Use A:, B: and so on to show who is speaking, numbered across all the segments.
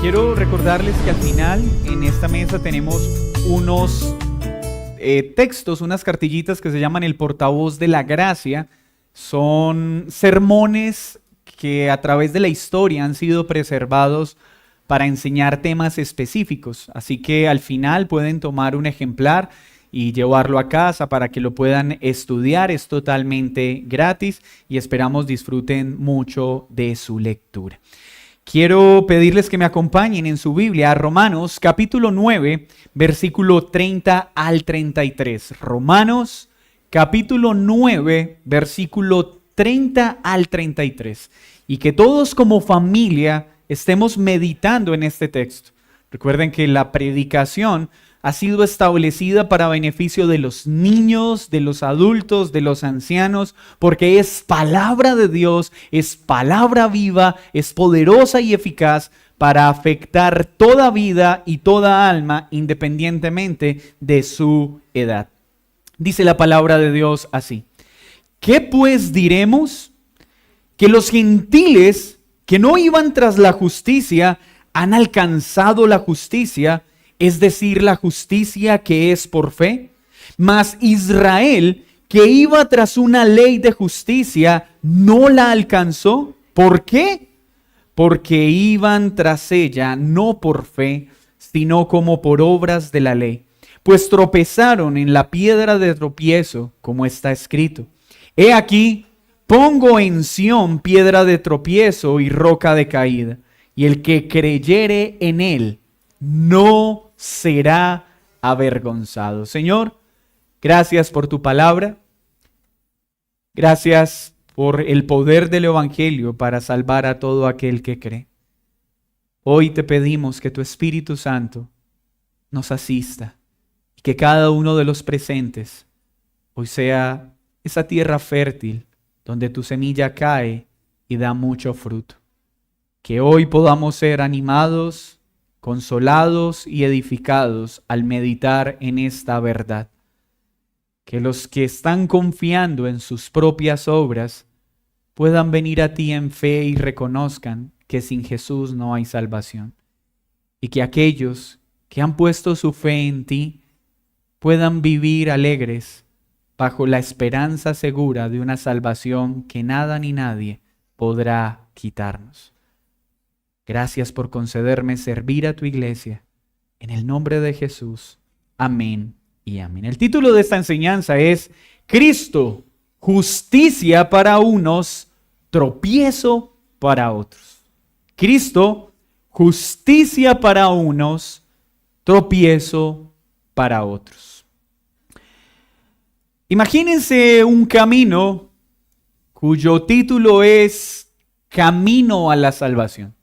A: Quiero recordarles que al final en esta mesa tenemos unos textos, unas cartillitas que se llaman el portavoz de la gracia. Son sermones que a través de la historia han sido preservados para enseñar temas específicos. Así que al final pueden tomar un ejemplar y llevarlo a casa para que lo puedan estudiar. Es totalmente gratis y esperamos disfruten mucho de su lectura. Quiero pedirles que me acompañen en su Biblia a Romanos capítulo 9, versículo 30 al 33. Romanos capítulo 9, versículo 30 al 33. Y que todos como familia estemos meditando en este texto. Recuerden que la predicación ha sido establecida para beneficio de los niños, de los adultos, de los ancianos, porque es palabra de Dios, es palabra viva, es poderosa y eficaz para afectar toda vida y toda alma, independientemente de su edad. Dice la palabra de Dios así: ¿qué pues diremos? Que los gentiles que no iban tras la justicia han alcanzado la justicia, es decir, la justicia que es por fe. Mas Israel, que iba tras una ley de justicia, no la alcanzó. ¿Por qué? Porque iban tras ella no por fe, sino como por obras de la ley. Pues tropezaron en la piedra de tropiezo, como está escrito: He aquí, pongo en Sión piedra de tropiezo y roca de caída, y el que creyere en él no será avergonzado. Señor, gracias por tu palabra. Gracias por el poder del Evangelio para salvar a todo aquel que cree. Hoy te pedimos que tu Espíritu Santo nos asista y que cada uno de los presentes hoy sea esa tierra fértil donde tu semilla cae y da mucho fruto. Que hoy podamos ser animados, consolados y edificados al meditar en esta verdad. Que los que están confiando en sus propias obras puedan venir a ti en fe y reconozcan que sin Jesús no hay salvación. Y que aquellos que han puesto su fe en ti puedan vivir alegres bajo la esperanza segura de una salvación que nada ni nadie podrá quitarnos. Gracias por concederme servir a tu iglesia. En el nombre de Jesús. Amén y amén. El título de esta enseñanza es Cristo, justicia para unos, tropiezo para otros. Cristo, justicia para unos, tropiezo para otros. Imagínense un camino cuyo título es Camino a la Salvación.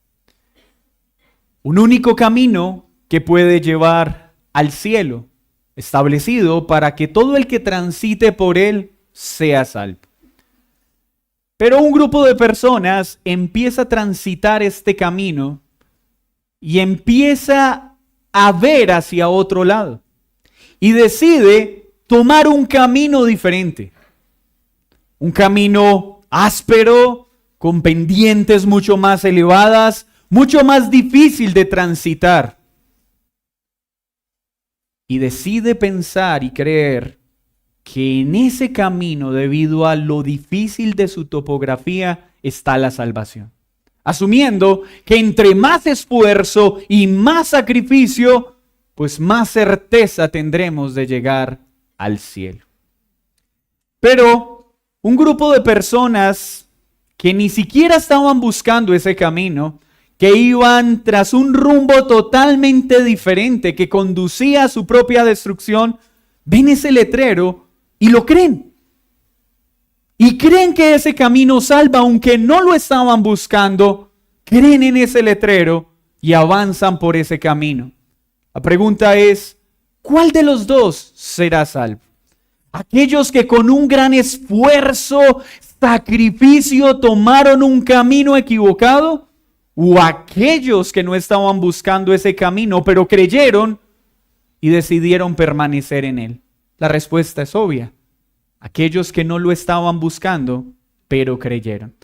A: Un único camino que puede llevar al cielo, establecido para que todo el que transite por él sea salvo. Pero un grupo de personas empieza a transitar este camino y empieza a ver hacia otro lado y decide tomar un camino diferente. Un camino áspero, con pendientes mucho más elevadas, mucho más difícil de transitar. Y decide pensar y creer que en ese camino, debido a lo difícil de su topografía, está la salvación. Asumiendo que entre más esfuerzo y más sacrificio, pues más certeza tendremos de llegar al cielo. Pero un grupo de personas que ni siquiera estaban buscando ese camino, que iban tras un rumbo totalmente diferente que conducía a su propia destrucción, ven ese letrero y lo creen. Y creen que ese camino salva, aunque no lo estaban buscando, creen en ese letrero y avanzan por ese camino. La pregunta es, ¿cuál de los dos será salvo? ¿Aquellos que con un gran esfuerzo, sacrificio, tomaron un camino equivocado? ¿O aquellos que no estaban buscando ese camino, pero creyeron y decidieron permanecer en él? La respuesta es obvia. Aquellos que no lo estaban buscando, pero creyeron.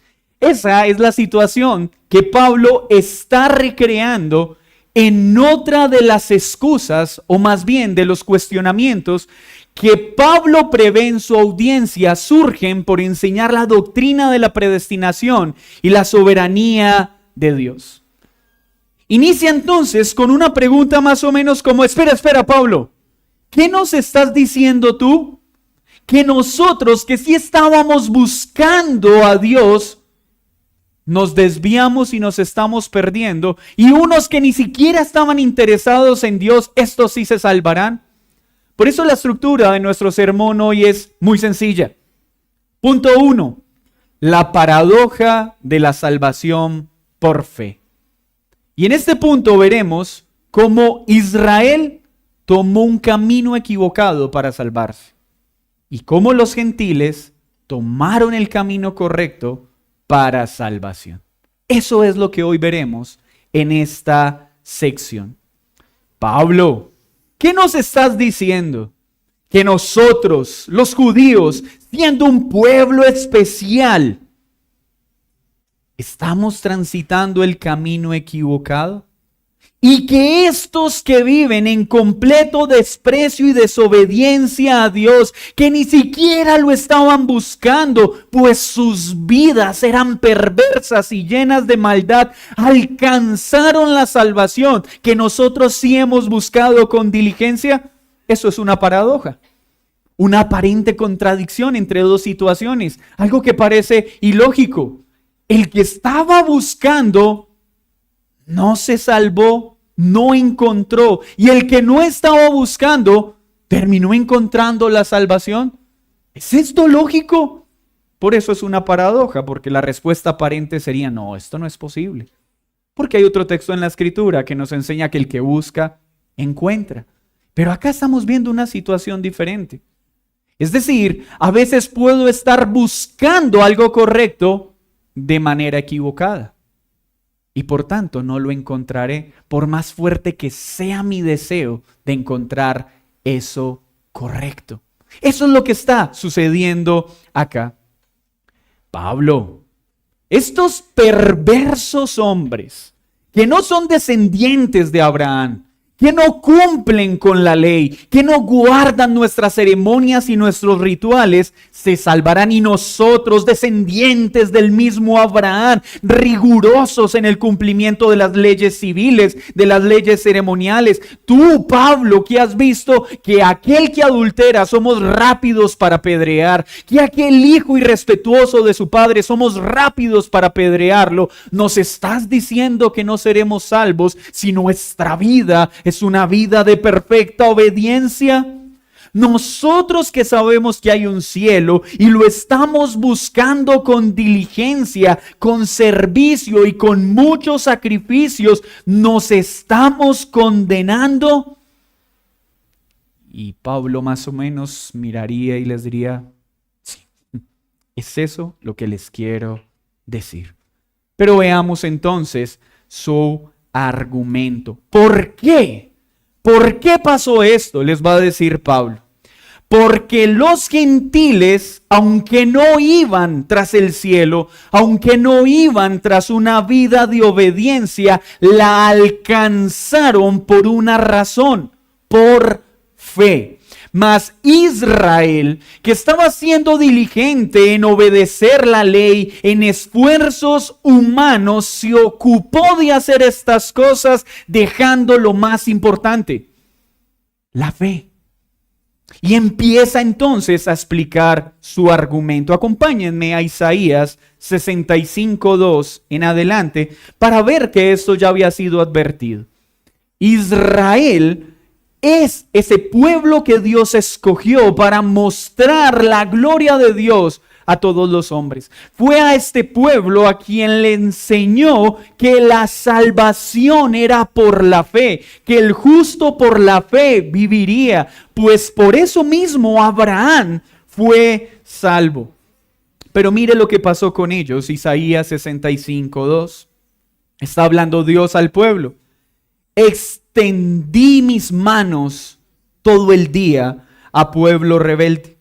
A: Esa es la situación que Pablo está recreando en otra de las excusas, o más bien de los cuestionamientos, que Pablo prevé en su audiencia surgen por enseñar la doctrina de la predestinación y la soberanía de Dios. Inicia entonces con una pregunta más o menos como, espera, Pablo, ¿qué nos estás diciendo tú? Que nosotros que sí estábamos buscando a Dios, nos desviamos y nos estamos perdiendo, y unos que ni siquiera estaban interesados en Dios, estos sí se salvarán. Por eso la estructura de nuestro sermón hoy es muy sencilla. Punto 1, la paradoja de la salvación por fe. Y en este punto veremos cómo Israel tomó un camino equivocado para salvarse y cómo los gentiles tomaron el camino correcto para salvación. Eso es lo que hoy veremos en esta sección. Pablo, ¿qué nos estás diciendo? Que nosotros, los judíos, siendo un pueblo especial, ¿estamos transitando el camino equivocado? Y que estos que viven en completo desprecio y desobediencia a Dios, que ni siquiera lo estaban buscando, pues sus vidas eran perversas y llenas de maldad, alcanzaron la salvación que nosotros sí hemos buscado con diligencia. Eso es una paradoja, una aparente contradicción entre dos situaciones, algo que parece ilógico. El que estaba buscando no se salvó, no encontró. Y el que no estaba buscando terminó encontrando la salvación. ¿Es esto lógico? Por eso es una paradoja, porque la respuesta aparente sería no, esto no es posible. Porque hay otro texto en la Escritura que nos enseña que el que busca, encuentra. Pero acá estamos viendo una situación diferente. Es decir, a veces puedo estar buscando algo correcto de manera equivocada. Y por tanto no lo encontraré, por más fuerte que sea mi deseo de encontrar eso correcto. Eso es lo que está sucediendo acá. Pablo, estos perversos hombres que no son descendientes de Abraham, que no cumplen con la ley, que no guardan nuestras ceremonias y nuestros rituales, se salvarán. Y nosotros, descendientes del mismo Abraham, rigurosos en el cumplimiento de las leyes civiles, de las leyes ceremoniales. Tú, Pablo, que has visto que aquel que adultera somos rápidos para apedrear, que aquel hijo irrespetuoso de su padre somos rápidos para apedrearlo, nos estás diciendo que no seremos salvos si nuestra vida es una vida de perfecta obediencia. Nosotros que sabemos que hay un cielo y lo estamos buscando con diligencia, con servicio y con muchos sacrificios, ¿nos estamos condenando? Y Pablo más o menos miraría y les diría, sí, es eso lo que les quiero decir. Pero veamos entonces su argumento. ¿Por qué? ¿Por qué pasó esto? Les va a decir Pablo. Porque los gentiles, aunque no iban tras el cielo, aunque no iban tras una vida de obediencia, la alcanzaron por una razón, por fe. Mas Israel, que estaba siendo diligente en obedecer la ley, en esfuerzos humanos, se ocupó de hacer estas cosas, dejando lo más importante, la fe. Y empieza entonces a explicar su argumento. Acompáñenme a Isaías 65:2 en adelante para ver que esto ya había sido advertido. Israel es ese pueblo que Dios escogió para mostrar la gloria de Dios a todos los hombres. Fue a este pueblo a quien le enseñó que la salvación era por la fe, que el justo por la fe viviría, pues por eso mismo Abraham fue salvo. Pero mire lo que pasó con ellos, Isaías 65:2. Está hablando Dios al pueblo. Extendí mis manos todo el día a pueblo rebelde,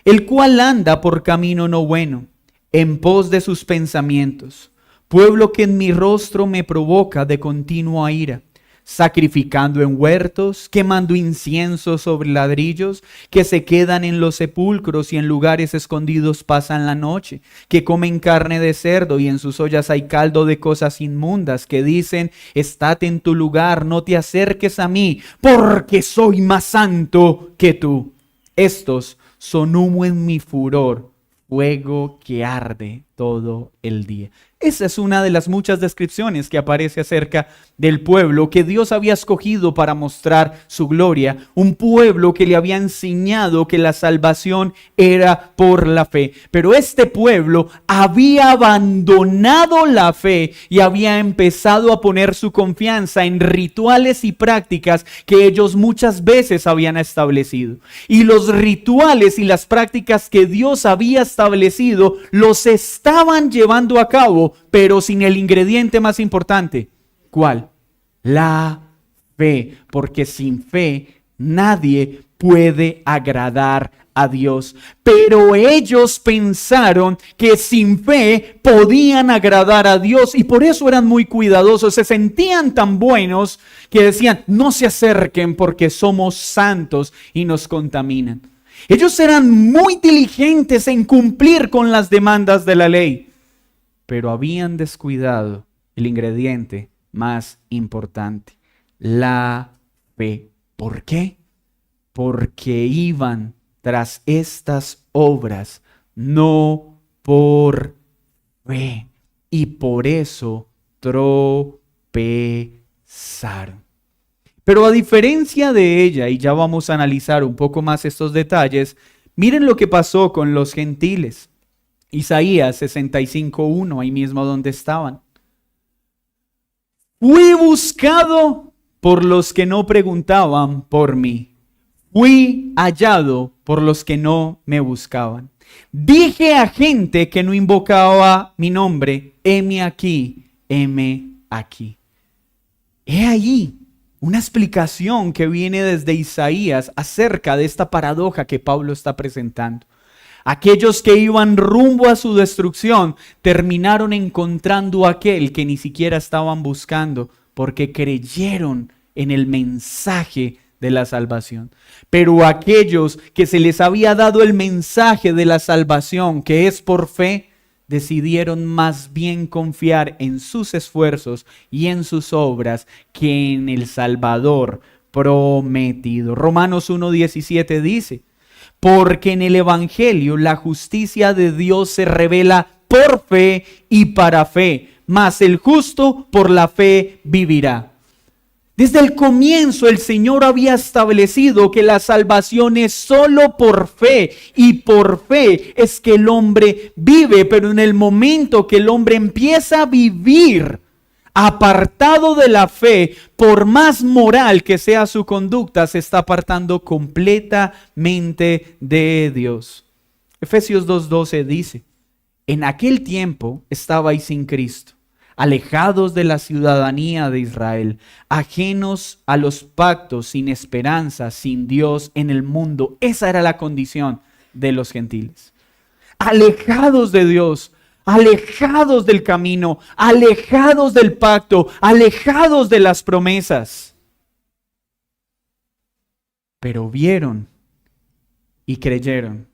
A: el cual anda por camino no bueno, en pos de sus pensamientos, pueblo que en mi rostro me provoca de continua ira. sacrificando en huertos, quemando incienso sobre ladrillos, que se quedan en los sepulcros y en lugares escondidos pasan la noche, que comen carne de cerdo y en sus ollas hay caldo de cosas inmundas, que dicen, estate en tu lugar, no te acerques a mí, porque soy más santo que tú. Estos son humo en mi furor, fuego que arde todo el día. Esa es una de las muchas descripciones que aparece acerca del pueblo que Dios había escogido para mostrar su gloria. Un pueblo que le había enseñado que la salvación era por la fe. Pero este pueblo había abandonado la fe y había empezado a poner su confianza en rituales y prácticas que ellos muchas veces habían establecido. Y los rituales y las prácticas que Dios había establecido los estaban llevando a cabo, pero sin el ingrediente más importante. ¿Cuál? La fe, porque sin fe nadie puede agradar a Dios. Pero ellos pensaron que sin fe podían agradar a Dios y por eso eran muy cuidadosos. Se sentían tan buenos que decían, no se acerquen porque somos santos y nos contaminan. Ellos eran muy diligentes en cumplir con las demandas de la ley, pero habían descuidado el ingrediente más importante, la fe. ¿Por qué? Porque iban tras estas obras, no por fe, y por eso tropezaron. Pero a diferencia de ella, y ya vamos a analizar un poco más estos detalles, miren lo que pasó con los gentiles. Isaías 65:1, ahí mismo donde estaban. Fui buscado por los que no preguntaban por mí. Fui hallado por los que no me buscaban. Dije a gente que no invocaba mi nombre, heme aquí, heme aquí. He ahí una explicación que viene desde Isaías acerca de esta paradoja que Pablo está presentando. Aquellos que iban rumbo a su destrucción terminaron encontrando a aquel que ni siquiera estaban buscando porque creyeron en el mensaje de la salvación. Pero aquellos que se les había dado el mensaje de la salvación, que es por fe, decidieron más bien confiar en sus esfuerzos y en sus obras que en el Salvador prometido. Romanos 1:17 dice, porque en el Evangelio la justicia de Dios se revela por fe y para fe, mas el justo por la fe vivirá. Desde el comienzo el Señor había establecido que la salvación es solo por fe y por fe es que el hombre vive, pero en el momento que el hombre empieza a vivir apartado de la fe, por más moral que sea su conducta, se está apartando completamente de Dios. Efesios 2:12 dice, en aquel tiempo estabais sin Cristo, alejados de la ciudadanía de Israel, ajenos a los pactos, sin esperanza, sin Dios en el mundo. Esa era la condición de los gentiles. Alejados de Dios, alejados del camino, alejados del pacto, alejados de las promesas. Pero vieron y creyeron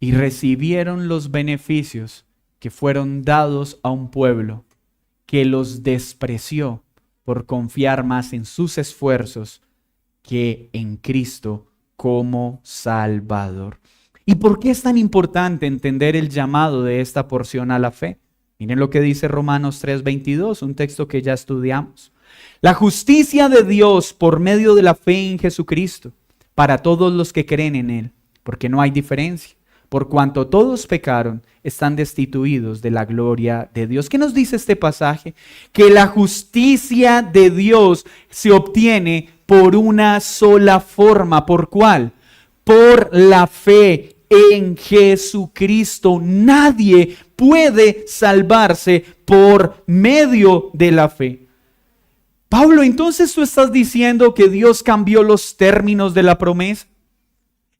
A: y recibieron los beneficios que fueron dados a un pueblo que los despreció por confiar más en sus esfuerzos que en Cristo como Salvador. ¿Y por qué es tan importante entender el llamado de esta porción a la fe? Miren lo que dice Romanos 3:22, un texto que ya estudiamos. La justicia de Dios por medio de la fe en Jesucristo para todos los que creen en Él, porque no hay diferencia. Por cuanto todos pecaron, están destituidos de la gloria de Dios. ¿Qué nos dice este pasaje? Que la justicia de Dios se obtiene por una sola forma. ¿Por cuál? Por la fe en Jesucristo. Nadie puede salvarse por medio de la fe. Pablo, entonces tú estás diciendo que Dios cambió los términos de la promesa.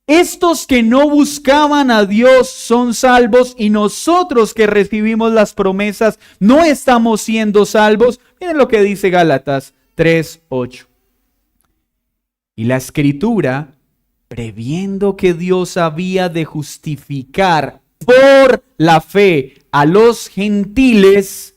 A: Estos que no buscaban a Dios son salvos y nosotros que recibimos las promesas no estamos siendo salvos. Miren lo que dice Gálatas 3:8. Y la Escritura, previendo que Dios había de justificar por la fe a los gentiles,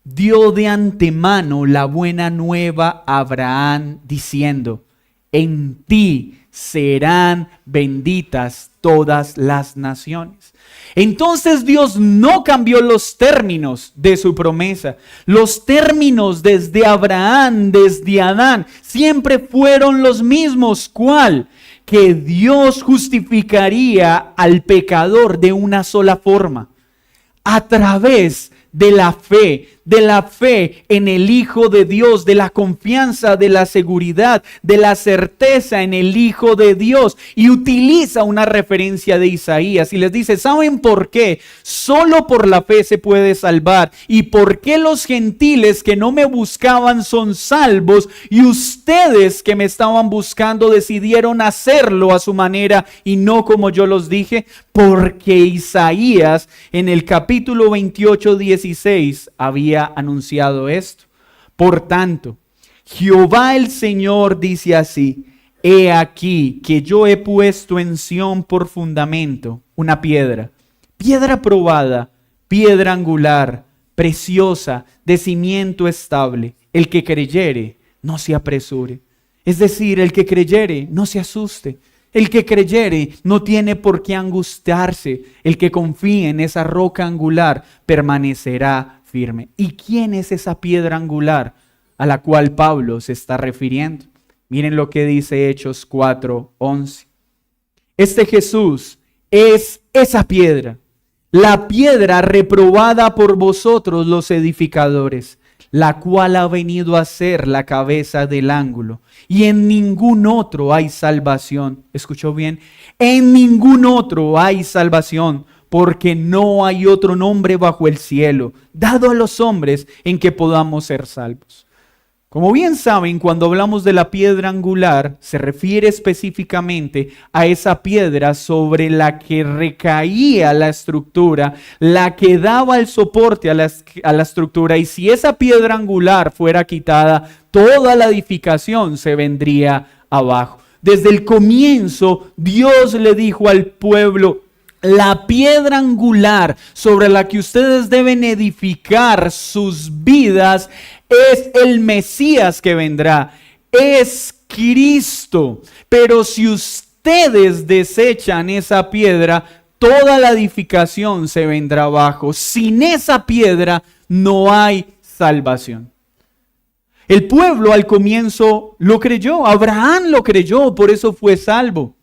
A: dio de antemano la buena nueva a Abraham, diciendo: en ti serán benditas todas las naciones. Entonces Dios no cambió los términos de su promesa. Los términos desde Abraham, desde Adán, siempre fueron los mismos. ¿Cuál? Que Dios justificaría al pecador de una sola forma: a través de la fe en el Hijo de Dios, de la confianza, de la seguridad, de la certeza en el Hijo de Dios. Y utiliza una referencia de Isaías y les dice: ¿saben por qué? Solo por la fe se puede salvar. ¿Y por qué los gentiles que no me buscaban son salvos? Y ustedes que me estaban buscando decidieron hacerlo a su manera y no como yo los dije. Porque Isaías en el capítulo 28:16 había anunciado esto. Por tanto, Jehová el Señor dice así: he aquí que yo he puesto en Sión por fundamento una piedra, piedra probada, piedra angular, preciosa, de cimiento estable. El que creyere, no se apresure. Es decir, el que creyere, no se asuste. El que creyere no tiene por qué angustiarse. El que confíe en esa roca angular permanecerá firme. ¿Y quién es esa piedra angular a la cual Pablo se está refiriendo? Miren lo que dice Hechos 4:11. Este Jesús es esa piedra, la piedra reprobada por vosotros los edificadores, la cual ha venido a ser la cabeza del ángulo, y en ningún otro hay salvación. ¿Escuchó bien? En ningún otro hay salvación, porque no hay otro nombre bajo el cielo dado a los hombres en que podamos ser salvos. Como bien saben, cuando hablamos de la piedra angular, se refiere específicamente a esa piedra sobre la que recaía la estructura, la que daba el soporte a la estructura. Y si esa piedra angular fuera quitada, toda la edificación se vendría abajo. Desde el comienzo, Dios le dijo al pueblo: la piedra angular sobre la que ustedes deben edificar sus vidas es el Mesías que vendrá, es Cristo. Pero si ustedes desechan esa piedra, toda la edificación se vendrá abajo. Sin esa piedra no hay salvación. El pueblo al comienzo lo creyó, Abraham lo creyó, por eso fue salvo.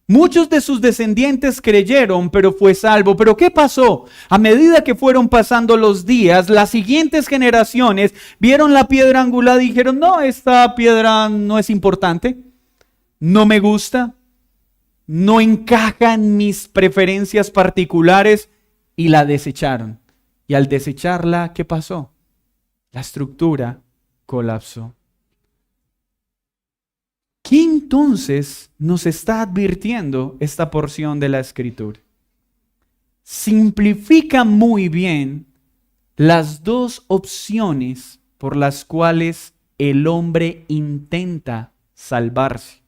A: Muchos de sus descendientes creyeron, pero fue salvo. ¿Pero qué pasó? A medida que fueron pasando los días, las siguientes generaciones vieron la piedra angular y dijeron: no, esta piedra no es importante, no me gusta, no encaja en mis preferencias particulares, y la desecharon. Y al desecharla, ¿qué pasó? La estructura colapsó. ¿Qué entonces nos está advirtiendo esta porción de la Escritura? Simplifica muy bien las dos opciones por las cuales el hombre intenta salvarse,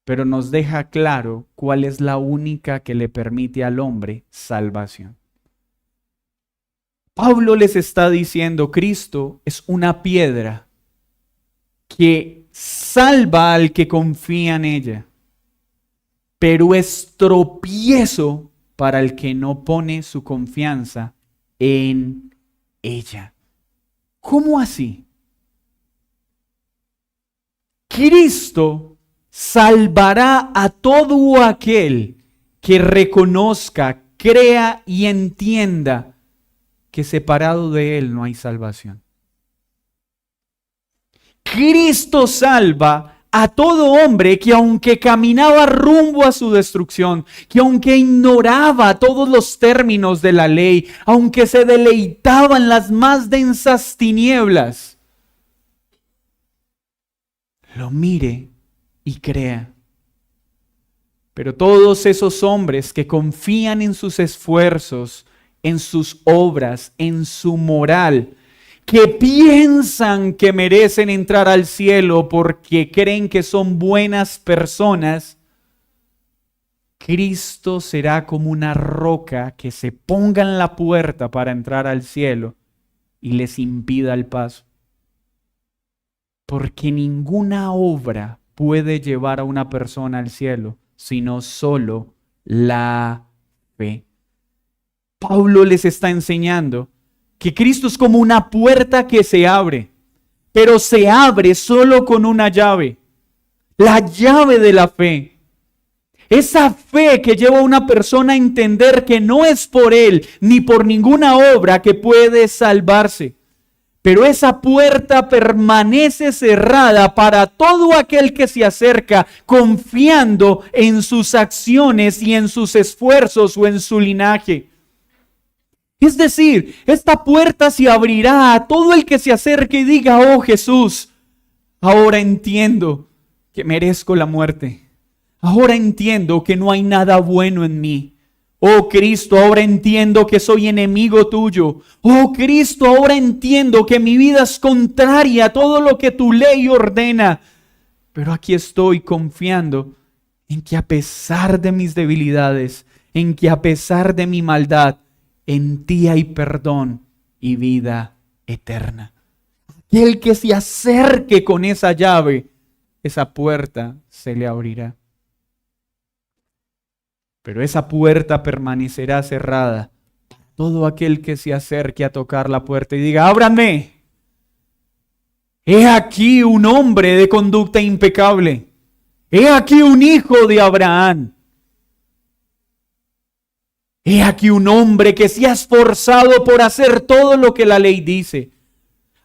A: pero nos deja claro cuál es la única que le permite al hombre salvación. Pablo les está diciendo: Cristo es una piedra que salva al que confía en ella, pero es tropiezo para el que no pone su confianza en ella. ¿Cómo así? Cristo salvará a todo aquel que reconozca, crea y entienda que separado de Él no hay salvación. Cristo salva a todo hombre que, aunque caminaba rumbo a su destrucción, que aunque ignoraba todos los términos de la ley, aunque se deleitaba en las más densas tinieblas, lo mire y crea. Pero todos esos hombres que confían en sus esfuerzos, en sus obras, en su moral, que piensan que merecen entrar al cielo porque creen que son buenas personas, Cristo será como una roca que se ponga en la puerta para entrar al cielo y les impida el paso. Porque ninguna obra puede llevar a una persona al cielo, sino solo la fe. Pablo les está enseñando que Cristo es como una puerta que se abre, pero se abre solo con una llave, la llave de la fe. Esa fe que lleva a una persona a entender que no es por él ni por ninguna obra que puede salvarse. Pero esa puerta permanece cerrada para todo aquel que se acerca confiando en sus acciones y en sus esfuerzos o en su linaje. Es decir, esta puerta se abrirá a todo el que se acerque y diga: oh Jesús, ahora entiendo que merezco la muerte. Ahora entiendo que no hay nada bueno en mí. Oh Cristo, ahora entiendo que soy enemigo tuyo. Oh Cristo, ahora entiendo que mi vida es contraria a todo lo que tu ley ordena. Pero aquí estoy confiando en que a pesar de mis debilidades, en que a pesar de mi maldad, en ti hay perdón y vida eterna. Aquel que se acerque con esa llave, esa puerta se le abrirá. Pero esa puerta permanecerá cerrada. Todo aquel que se acerque a tocar la puerta y diga: ábranme. He aquí un hombre de conducta impecable. He aquí un hijo de Abraham. He aquí un hombre que se ha esforzado por hacer todo lo que la ley dice.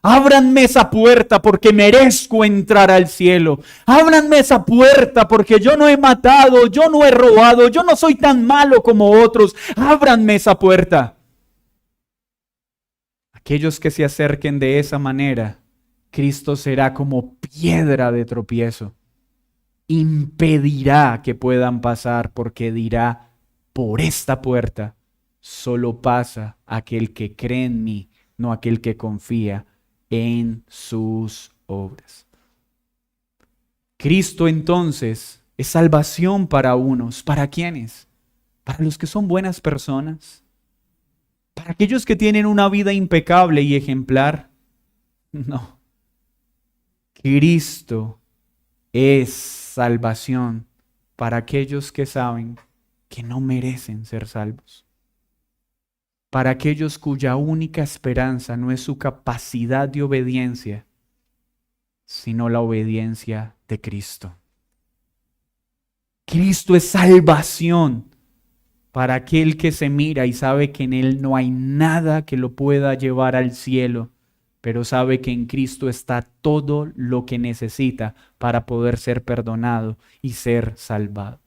A: Ábranme esa puerta porque merezco entrar al cielo. Ábranme esa puerta porque yo no he matado, yo no he robado, yo no soy tan malo como otros. Ábranme esa puerta. Aquellos que se acerquen de esa manera, Cristo será como piedra de tropiezo. Impedirá que puedan pasar porque dirá: por esta puerta solo pasa aquel que cree en mí, no aquel que confía en sus obras. Cristo entonces es salvación para unos. ¿Para quiénes? Para los que son buenas personas. Para aquellos que tienen una vida impecable y ejemplar. No. Cristo es salvación para aquellos que saben que no merecen ser salvos. Para aquellos cuya única esperanza no es su capacidad de obediencia, sino la obediencia de Cristo. Cristo es salvación para aquel que se mira y sabe que en Él no hay nada que lo pueda llevar al cielo, pero sabe que en Cristo está todo lo que necesita para poder ser perdonado y ser salvado.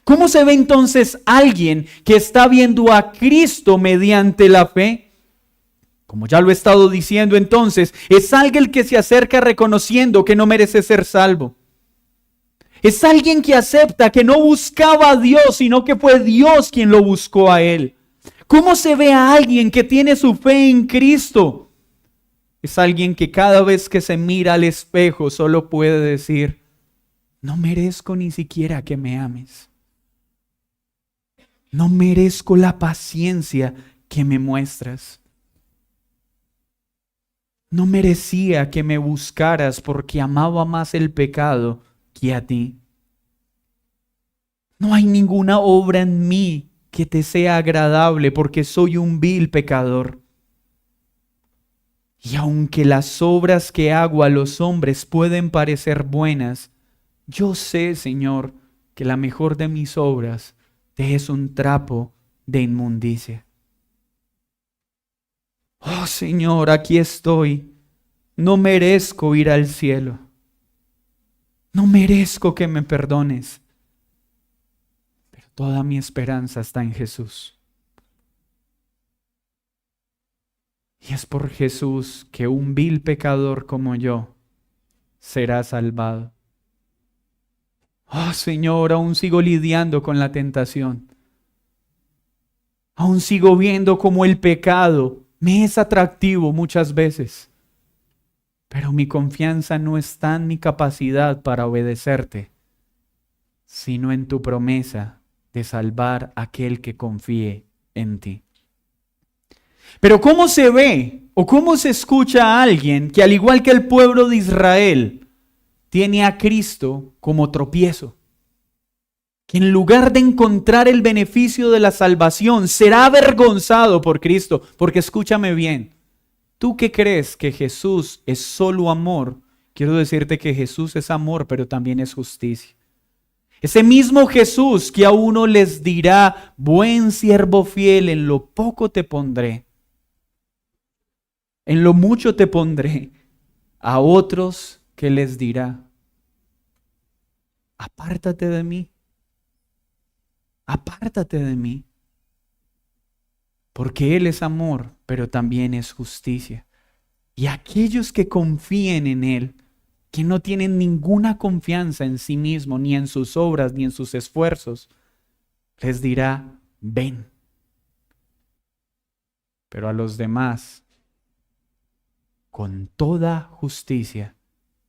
A: ¿Cómo se ve entonces alguien que está viendo a Cristo mediante la fe? Como ya lo he estado diciendo entonces, es alguien que se acerca reconociendo que no merece ser salvo. Es alguien que acepta que no buscaba a Dios, sino que fue Dios quien lo buscó a él. ¿Cómo se ve a alguien que tiene su fe en Cristo? Es alguien que cada vez que se mira al espejo solo puede decir: no merezco ni siquiera que me ames. No merezco la paciencia que me muestras. No merecía que me buscaras porque amaba más el pecado que a ti. No hay ninguna obra en mí que te sea agradable porque soy un vil pecador. Y aunque las obras que hago a los hombres pueden parecer buenas, yo sé, Señor, que la mejor de mis obras te es un trapo de inmundicia. Oh Señor, aquí estoy. No merezco ir al cielo. No merezco que me perdones. Pero toda mi esperanza está en Jesús. Y es por Jesús que un vil pecador como yo será salvado. Oh Señor, aún sigo lidiando con la tentación. Aún sigo viendo cómo el pecado me es atractivo muchas veces. pero mi confianza no está en mi capacidad para obedecerte, sino en tu promesa de salvar a aquel que confíe en ti. Pero ¿cómo se ve o cómo se escucha a alguien que, al igual que el pueblo de Israel, tiene a Cristo como tropiezo? Que en lugar de encontrar el beneficio de la salvación, será avergonzado por Cristo. Porque escúchame bien, tú que crees que Jesús es solo amor, quiero decirte que Jesús es amor, pero también es justicia. Ese mismo Jesús que a uno les dirá: buen siervo fiel, en lo poco te pondré, en lo mucho te pondré. A otros que les dirá: apártate de mí, apártate de mí. Porque Él es amor, pero también es justicia. Y aquellos que confíen en Él, que no tienen ninguna confianza en sí mismo, ni en sus obras, ni en sus esfuerzos, les dirá: ven. Pero a los demás, con toda justicia,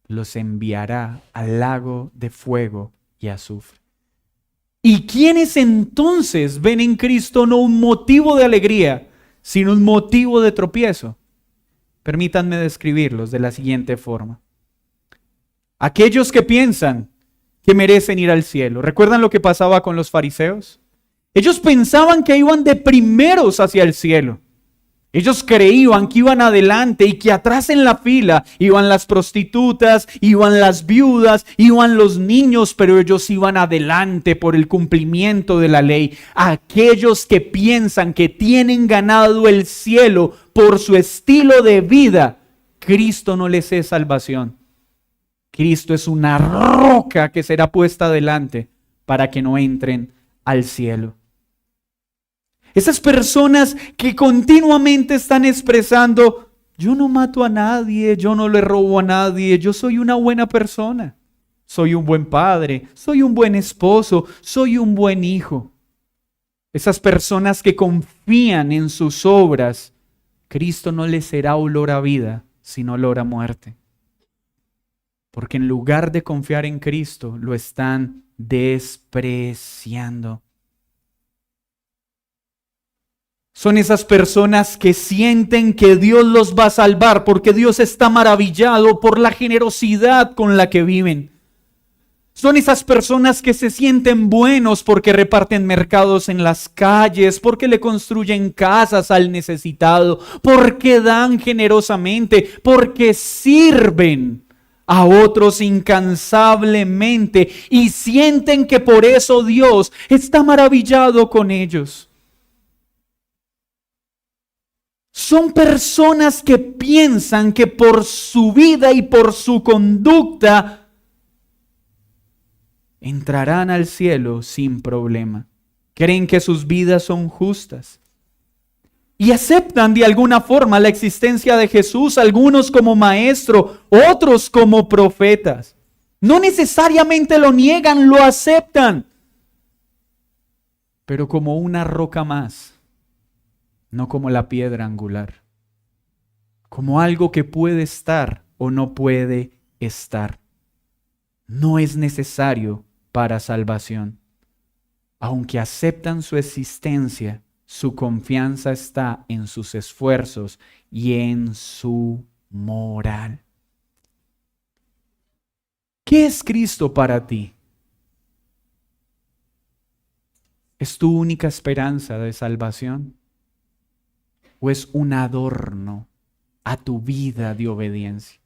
A: los enviará al lago de fuego y azufre. ¿Y quiénes entonces ven en Cristo no un motivo de alegría, sino un motivo de tropiezo? Permítanme describirlos de la siguiente forma. Aquellos que piensan que merecen ir al cielo. ¿Recuerdan lo que pasaba con los fariseos? Ellos pensaban que iban de primeros hacia el cielo. Ellos creían que iban adelante y que atrás en la fila iban las prostitutas, iban las viudas, iban los niños, pero ellos iban adelante por el cumplimiento de la ley. Aquellos que piensan que tienen ganado el cielo por su estilo de vida, Cristo no les es salvación. Cristo es una roca que será puesta adelante para que no entren al cielo. Esas personas que continuamente están expresando: yo no mato a nadie, yo no le robo a nadie, yo soy una buena persona, soy un buen padre, soy un buen esposo, soy un buen hijo. Esas personas que confían en sus obras, Cristo no les será olor a vida, sino olor a muerte. Porque en lugar de confiar en Cristo, lo están despreciando. Son esas personas que sienten que Dios los va a salvar porque Dios está maravillado por la generosidad con la que viven. Son esas personas que se sienten buenos porque reparten mercados en las calles, porque le construyen casas al necesitado, porque dan generosamente, porque sirven a otros incansablemente y sienten que por eso Dios está maravillado con ellos. Son personas que piensan que por su vida y por su conducta entrarán al cielo sin problema. Creen que sus vidas son justas y aceptan de alguna forma la existencia de Jesús, algunos como maestro, otros como profetas. No necesariamente lo niegan, lo aceptan, pero como una roca más. No como la piedra angular, como algo que puede estar o no puede estar. No es necesario para salvación. Aunque aceptan su existencia, su confianza está en sus esfuerzos y en su moral. ¿Qué es Cristo para ti? ¿Es tu única esperanza de salvación? ¿O es un adorno a tu vida de obediencia?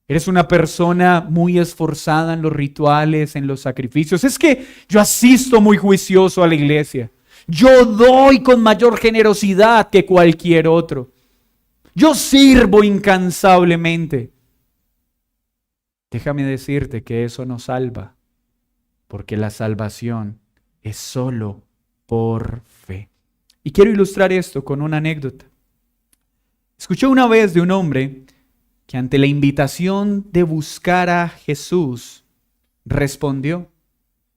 A: ¿Eres una persona muy esforzada en los rituales, en los sacrificios? Es que yo asisto muy juicioso a la iglesia. Yo doy con mayor generosidad que cualquier otro. Yo sirvo incansablemente. Déjame decirte que eso no salva, porque la salvación es solo por fe. Y quiero ilustrar esto con una anécdota. Escuché una vez de un hombre que ante la invitación de buscar a Jesús, respondió.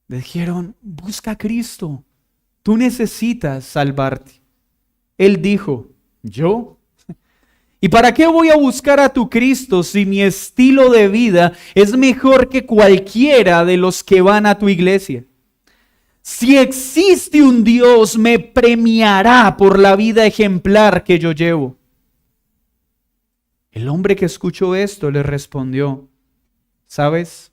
A: Le dijeron: busca a Cristo, tú necesitas salvarte. Él dijo: ¿yo? ¿Y para qué voy a buscar a tu Cristo si mi estilo de vida es mejor que cualquiera de los que van a tu iglesia? Si existe un Dios, me premiará por la vida ejemplar que yo llevo. El hombre que escuchó esto le respondió, ¿sabes?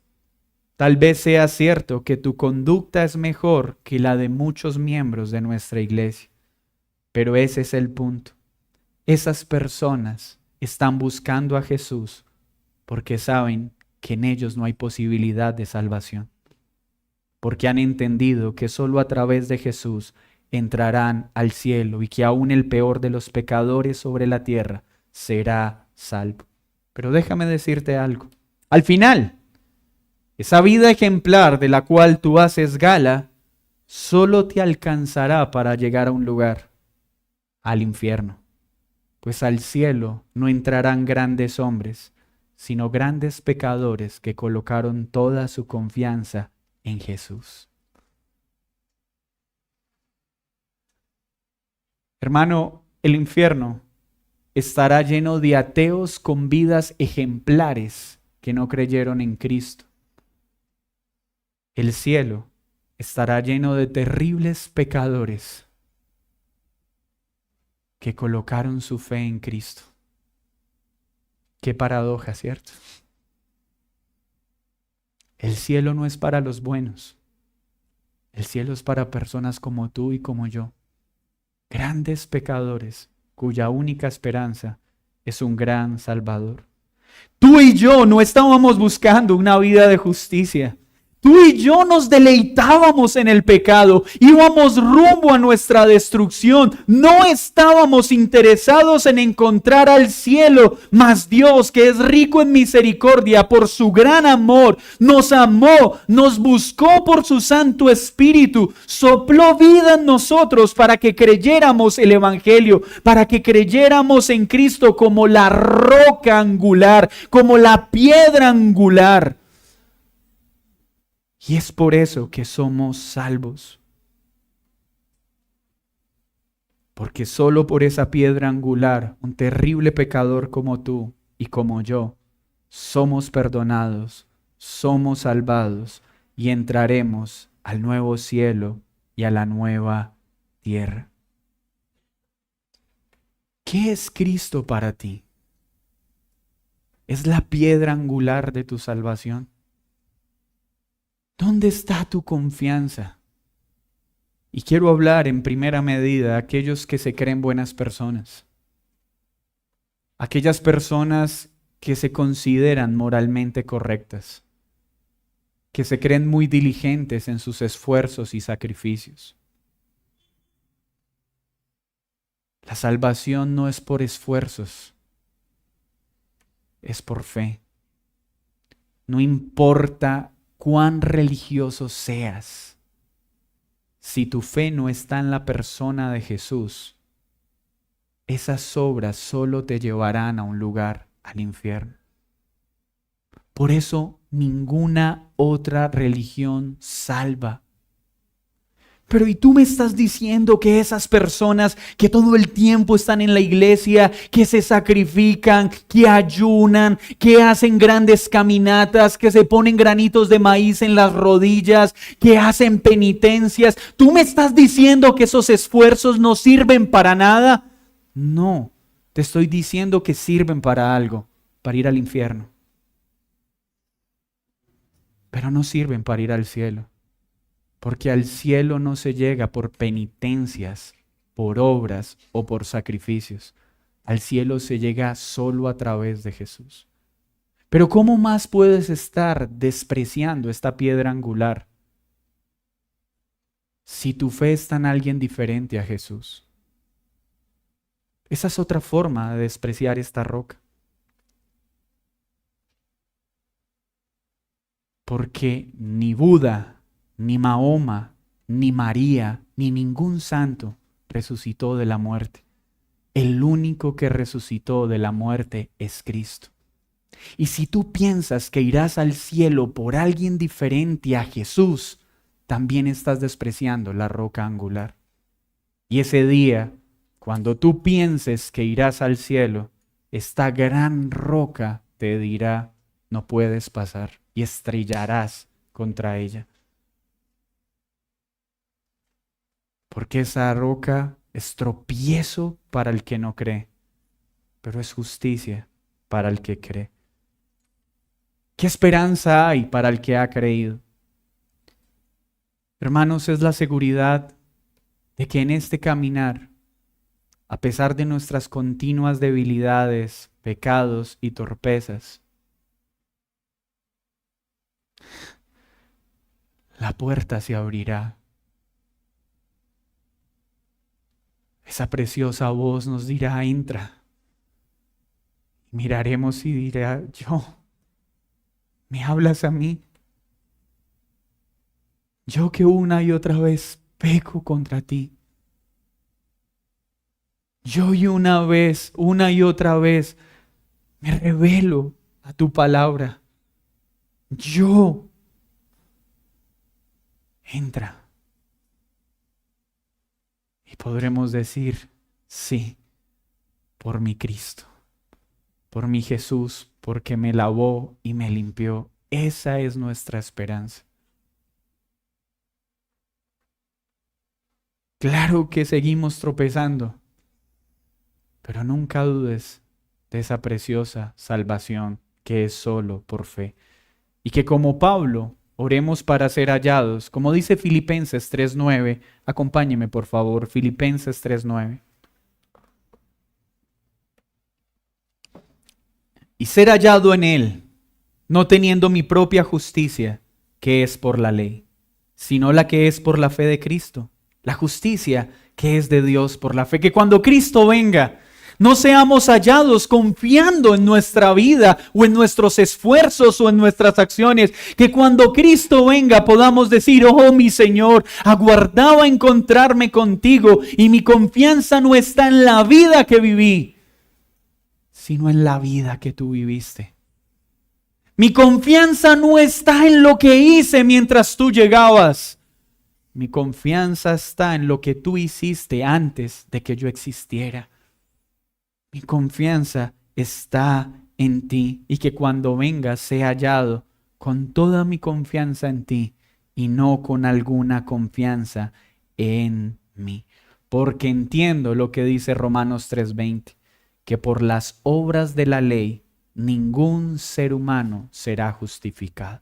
A: Tal vez sea cierto que tu conducta es mejor que la de muchos miembros de nuestra iglesia, pero ese es el punto. Esas personas están buscando a Jesús porque saben que en ellos no hay posibilidad de salvación, porque han entendido que solo a través de Jesús entrarán al cielo y que aún el peor de los pecadores sobre la tierra será salvo. Pero déjame decirte algo. Al final, esa vida ejemplar de la cual tú haces gala solo te alcanzará para llegar a un lugar, al infierno. Pues al cielo no entrarán grandes hombres, sino grandes pecadores que colocaron toda su confianza en Jesús. Hermano, el infierno estará lleno de ateos con vidas ejemplares que no creyeron en Cristo. El cielo estará lleno de terribles pecadores que colocaron su fe en Cristo. Qué paradoja, ¿cierto? El cielo no es para los buenos. El cielo es para personas como tú y como yo. Grandes pecadores cuya única esperanza es un gran Salvador. Tú y yo no estábamos buscando una vida de justicia. Tú y yo nos deleitábamos en el pecado, íbamos rumbo a nuestra destrucción, no estábamos interesados en encontrar al cielo, mas Dios, que es rico en misericordia, por su gran amor, nos amó, nos buscó por su Santo Espíritu, sopló vida en nosotros para que creyéramos el Evangelio, para que creyéramos en Cristo como la roca angular, como la piedra angular. Y es por eso que somos salvos. Porque solo por esa piedra angular, un terrible pecador como tú y como yo, somos perdonados, somos salvados y entraremos al nuevo cielo y a la nueva tierra. ¿Qué es Cristo para ti? ¿Es la piedra angular de tu salvación? ¿Dónde está tu confianza? Y quiero hablar en primera medida a aquellos que se creen buenas personas. Aquellas personas que se consideran moralmente correctas. Que se creen muy diligentes en sus esfuerzos y sacrificios. La salvación no es por esfuerzos, es por fe. No importa cuán religioso seas, si tu fe no está en la persona de Jesús, esas obras solo te llevarán a un lugar, al infierno. Por eso ninguna otra religión salva. Pero ¿y tú me estás diciendo que esas personas que todo el tiempo están en la iglesia, que se sacrifican, que ayunan, que hacen grandes caminatas, que se ponen granitos de maíz en las rodillas, que hacen penitencias, tú me estás diciendo que esos esfuerzos no sirven para nada? No, te estoy diciendo que sirven para algo, para ir al infierno. Pero no sirven para ir al cielo. Porque al cielo no se llega por penitencias, por obras o por sacrificios. Al cielo se llega solo a través de Jesús. Pero ¿cómo más puedes estar despreciando esta piedra angular si tu fe está en alguien diferente a Jesús? Esa es otra forma de despreciar esta roca. Porque ni Buda, ni Mahoma, ni María, ni ningún santo resucitó de la muerte. El único que resucitó de la muerte es Cristo. Y si tú piensas que irás al cielo por alguien diferente a Jesús, también estás despreciando la roca angular. Y ese día, cuando tú pienses que irás al cielo, esta gran roca te dirá, no puedes pasar, y estrellarás contra ella. Porque esa roca es tropiezo para el que no cree, pero es justicia para el que cree. ¿Qué esperanza hay para el que ha creído? Hermanos, es la seguridad de que en este caminar, a pesar de nuestras continuas debilidades, pecados y torpezas, la puerta se abrirá. Esa preciosa voz nos dirá, entra. Miraremos y dirá, ¿me hablas a mí? Yo que una y otra vez peco contra ti. Yo y una y otra vez, me revelo a tu palabra. Yo, entra. Y podremos decir, sí, por mi Cristo, por mi Jesús, porque me lavó y me limpió. Esa es nuestra esperanza. Claro que seguimos tropezando, pero nunca dudes de esa preciosa salvación que es solo por fe. Y que como Pablo, oremos para ser hallados, como dice Filipenses 3:9. Acompáñeme por favor, Filipenses 3:9. Y ser hallado en él, no teniendo mi propia justicia, que es por la ley, sino la que es por la fe de Cristo, la justicia que es de Dios por la fe. Que cuando Cristo venga, no seamos hallados confiando en nuestra vida o en nuestros esfuerzos o en nuestras acciones. Que cuando Cristo venga podamos decir, oh mi Señor, aguardaba encontrarme contigo y mi confianza no está en la vida que viví, sino en la vida que tú viviste. Mi confianza no está en lo que hice mientras tú llegabas. Mi confianza está en lo que tú hiciste antes de que yo existiera. Mi confianza está en ti y que cuando vengas sea hallado con toda mi confianza en ti y no con alguna confianza en mí. Porque entiendo lo que dice Romanos 3:20, que por las obras de la ley ningún ser humano será justificado.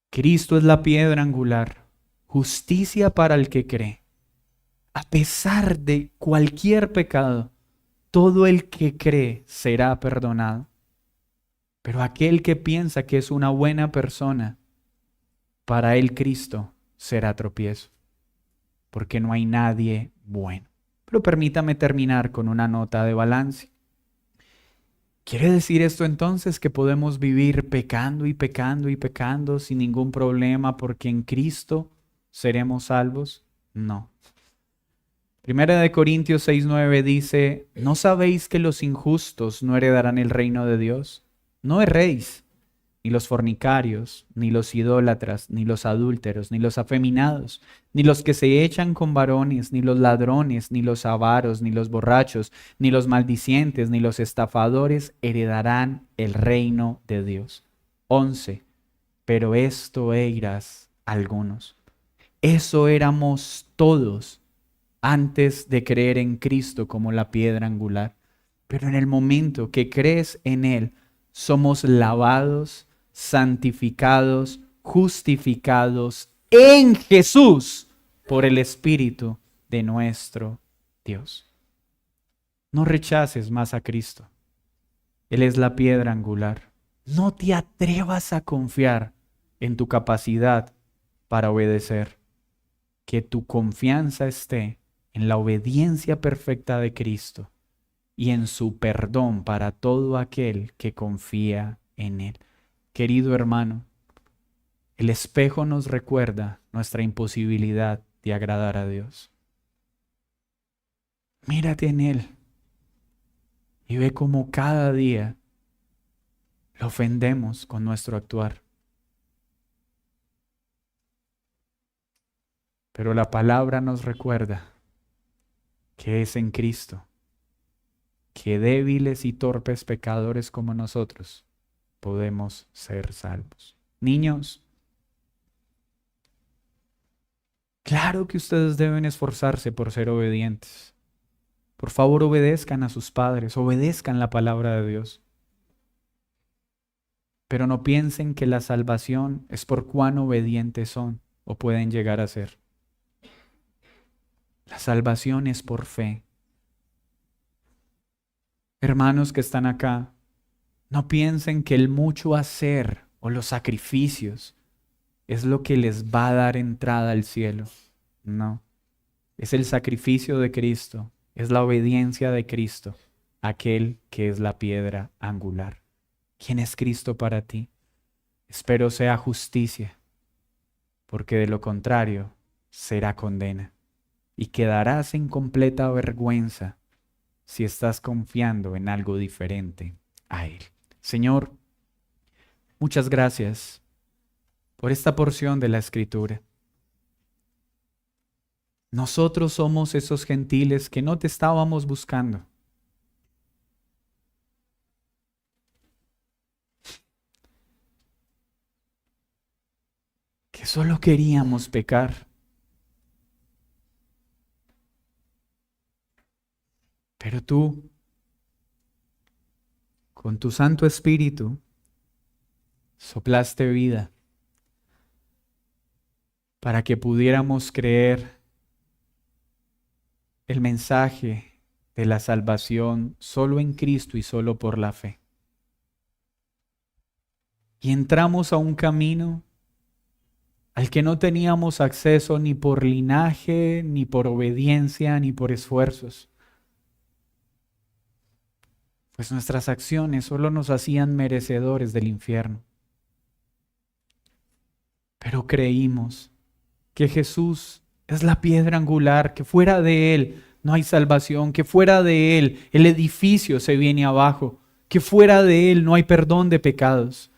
A: Cristo es la piedra angular, justicia para el que cree. A pesar de cualquier pecado, todo el que cree será perdonado. Pero aquel que piensa que es una buena persona, para él Cristo será tropiezo, porque no hay nadie bueno. Pero permítame terminar con una nota de balance. ¿Quiere decir esto entonces que podemos vivir pecando y pecando y pecando sin ningún problema porque en Cristo seremos salvos? No. Primera de Corintios 6:9 dice, ¿no sabéis que los injustos no heredarán el reino de Dios? No erréis, ni los fornicarios, ni los idólatras, ni los adúlteros, ni los afeminados, ni los que se echan con varones, ni los ladrones, ni los avaros, ni los borrachos, ni los maldicientes, ni los estafadores heredarán el reino de Dios. 11. Pero esto eras algunos. Eso éramos todos antes de creer en Cristo como la piedra angular. Pero en el momento que crees en Él, somos lavados, santificados, justificados en Jesús por el Espíritu de nuestro Dios. No rechaces más a Cristo. Él es la piedra angular. No te atrevas a confiar en tu capacidad para obedecer. Que tu confianza esté en la obediencia perfecta de Cristo y en su perdón para todo aquel que confía en Él. Querido hermano, el espejo nos recuerda nuestra imposibilidad de agradar a Dios. Mírate en Él y ve cómo cada día lo ofendemos con nuestro actuar. Pero la palabra nos recuerda que es en Cristo que débiles y torpes pecadores como nosotros podemos ser salvos. Niños, claro que ustedes deben esforzarse por ser obedientes. Por favor, obedezcan a sus padres, obedezcan la palabra de Dios. Pero no piensen que la salvación es por cuán obedientes son o pueden llegar a ser. La salvación es por fe. Hermanos que están acá, no piensen que el mucho hacer o los sacrificios es lo que les va a dar entrada al cielo. No, es el sacrificio de Cristo, es la obediencia de Cristo, aquel que es la piedra angular. ¿Quién es Cristo para ti? Espero sea justicia, porque de lo contrario será condena y quedarás en completa vergüenza si estás confiando en algo diferente a Él. Señor, muchas gracias por esta porción de la Escritura. Nosotros somos esos gentiles que no te estábamos buscando. Que solo queríamos pecar. Pero tú, con tu Santo Espíritu, soplaste vida para que pudiéramos creer el mensaje de la salvación solo en Cristo y solo por la fe. Y entramos a un camino al que no teníamos acceso ni por linaje, ni por obediencia, ni por esfuerzos. Pues nuestras acciones solo nos hacían merecedores del infierno. Pero creímos que Jesús es la piedra angular, que fuera de Él no hay salvación, que fuera de Él el edificio se viene abajo, que fuera de Él no hay perdón de pecados.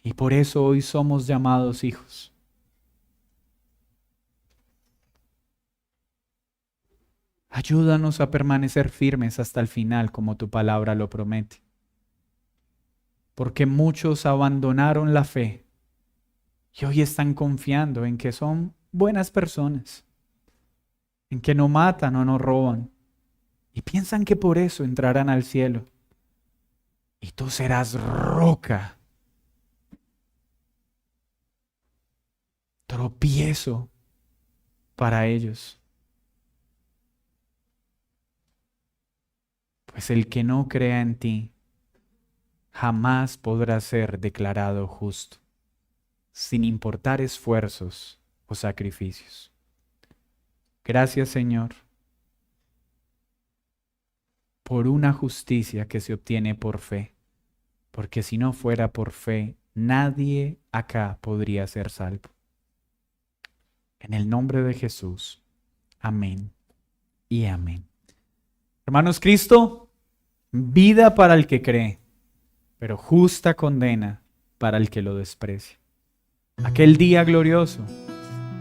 A: Y por eso hoy somos llamados hijos. Ayúdanos a permanecer firmes hasta el final, como tu palabra lo promete. Porque muchos abandonaron la fe y hoy están confiando en que son buenas personas, en que no matan o no roban, y piensan que por eso entrarán al cielo. Y tú serás roca, tropiezo para ellos. Pues el que no crea en ti jamás podrá ser declarado justo, sin importar esfuerzos o sacrificios. Gracias, Señor, por una justicia que se obtiene por fe, porque si no fuera por fe, nadie acá podría ser salvo. En el nombre de Jesús, amén y amén. Hermanos, Cristo, vida para el que cree, pero justa condena para el que lo desprecia. Aquel día glorioso